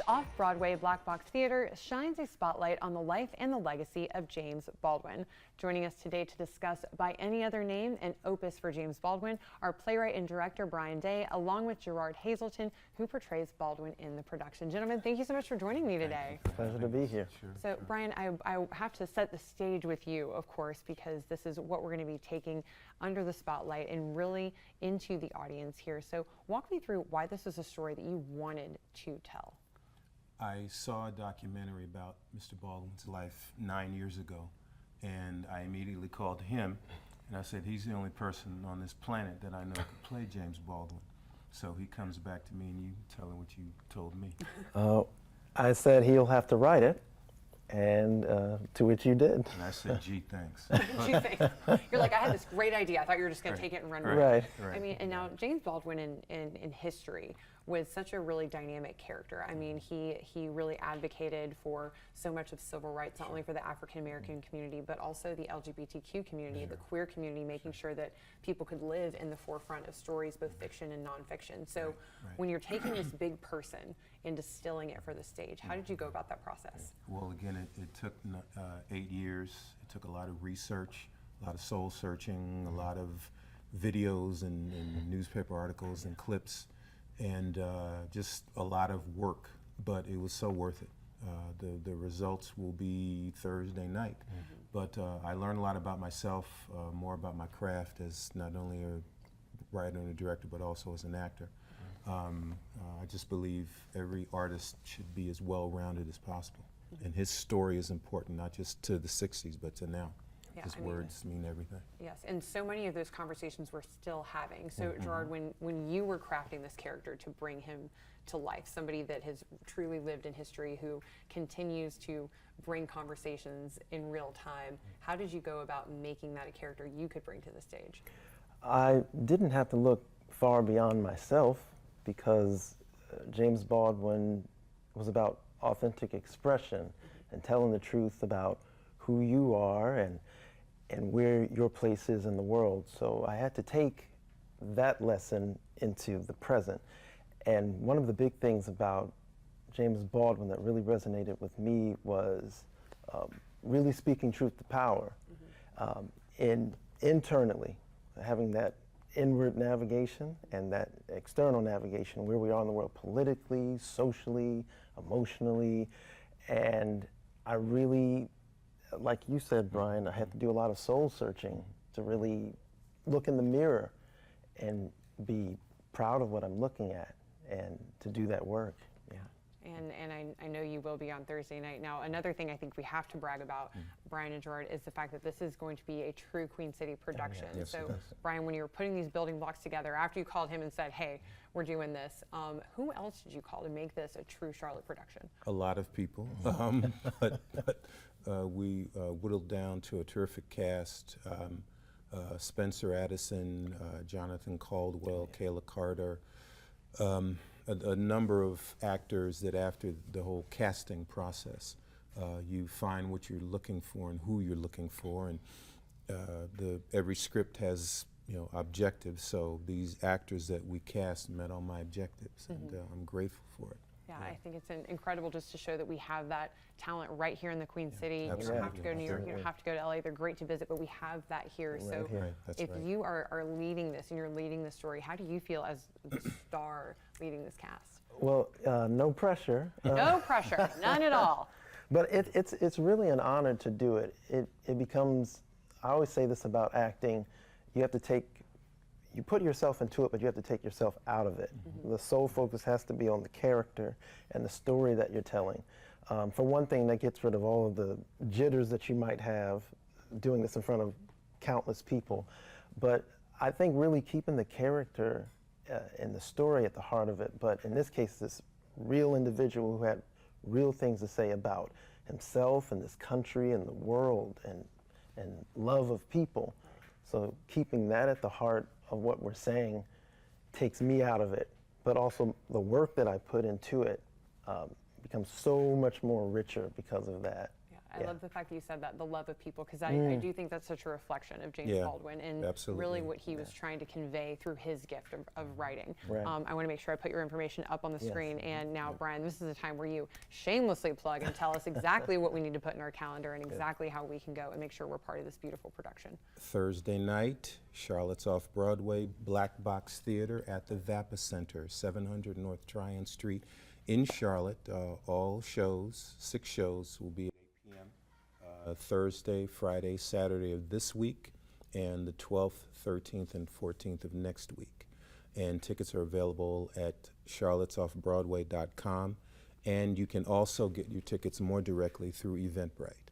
Off-Broadway Black Box Theater shines a spotlight on the life and the legacy of James Baldwin. Joining us today to discuss By Any Other Name, an opus for James Baldwin, are playwright and director Brian Day, along with Gerard Hazelton, who portrays Baldwin in the production. Gentlemen, thank you so much for joining me today. Pleasure to be here. Sure. So, Brian, I have to set the stage with you, of course, because this is what we're going to be taking under the spotlight and really into the audience here. So, walk me through why this is a story that you wanted to tell. I saw a documentary about Mr. Baldwin's life 9 years ago, and I immediately called him, and I said, he's the only person on this planet that I know could play James Baldwin. So he comes back to me, and you tell him what you told me. I said he'll have to write it, and to which you did. And I said, gee, thanks. Gee, thanks. You're like, I had this great idea. I thought you were just going to take it and run with it. Right. I mean, and now James Baldwin in history was such a really dynamic character. I mean, he really advocated for so much of civil rights, not only for the African American community, but also the LGBTQ community, the queer community, making sure that people could live in the forefront of stories, both fiction and nonfiction. So when you're taking this big person and distilling it for the stage, how did you go about that process? Well, again, it took 8 years. It took a lot of research, a lot of soul searching, a lot of videos and newspaper articles and clips, and just a lot of work, but it was so worth it. The results will be Thursday night. But I learned a lot about myself, more about my craft as not only a writer and a director, but also as an actor. I just believe every artist should be as well-rounded as possible. And his story is important, not just to the 60s, but to now. Yeah, His words mean everything. Yes, and so many of those conversations we're still having. So, Gerard, when you were crafting this character to bring him to life, somebody that has truly lived in history, who continues to bring conversations in real time, how did you go about making that a character you could bring to the stage? I didn't have to look far beyond myself, because James Baldwin was about authentic expression and telling the truth about who you are and where your place is in the world. So I had to take that lesson into the present. And one of the big things about James Baldwin that really resonated with me was really speaking truth to power. Internally, having that inward navigation and that external navigation, where we are in the world politically, socially, emotionally. And I really, like you said, Brian, I had to do a lot of soul searching to really look in the mirror and be proud of what I'm looking at and to do that work. Yeah. And I know you will be on Thursday night. Now, another thing I think we have to brag about, Brian and Gerard, is the fact that this is going to be a true Queen City production. Yes, so, Brian, when you were putting these building blocks together, after you called him and said, hey, we're doing this, who else did you call to make this a true Charlotte production? A lot of people, but we whittled down to a terrific cast. Spencer Addison, Jonathan Caldwell, Kayla Carter, a number of actors that after the whole casting process, you find what you're looking for and who you're looking for, and every script has objectives. So these actors that we cast met all my objectives, and I'm grateful for it. Yeah, I think it's incredible just to show that we have that talent right here in the Queen City. You absolutely. don't have to go to New York, you don't have to go to LA. They're great to visit, but we have that here. So if you are leading this and you're leading the story, how do you feel as the star leading this cast? Well, no pressure. No pressure, none at all. But it's really an honor to do it. It becomes, I always say this about acting, you have to you put yourself into it, but you have to take yourself out of it. The sole focus has to be on the character and the story that you're telling. For one thing, that gets rid of all of the jitters that you might have doing this in front of countless people. But I think really keeping the character and the story at the heart of it, but in this case, this real individual who had real things to say about himself and this country and the world and love of people. So keeping that at the heart of what we're saying takes me out of it, but also the work that I put into it becomes so much more richer because of that. Yeah, I Yeah. love the fact that you said that, the love of people, because I do think that's such a reflection of James Yeah, Baldwin and absolutely. really what he was trying to convey through his gift of writing. Right. I want to make sure I put your information up on the Yes. screen. And now, Brian, this is a time where you shamelessly plug and tell us exactly what we need to put in our calendar and exactly how we can go and make sure we're part of this beautiful production. Thursday night, Charlotte's Off-Broadway Black Box Theater at the Vapa Center, 700 North Tryon Street in Charlotte. All shows, 6 shows, will be at 8 p.m. Thursday, Friday, Saturday of this week, and the 12th, 13th, and 14th of next week. And tickets are available at charlottesoffbroadway.com, and you can also get your tickets more directly through Eventbrite.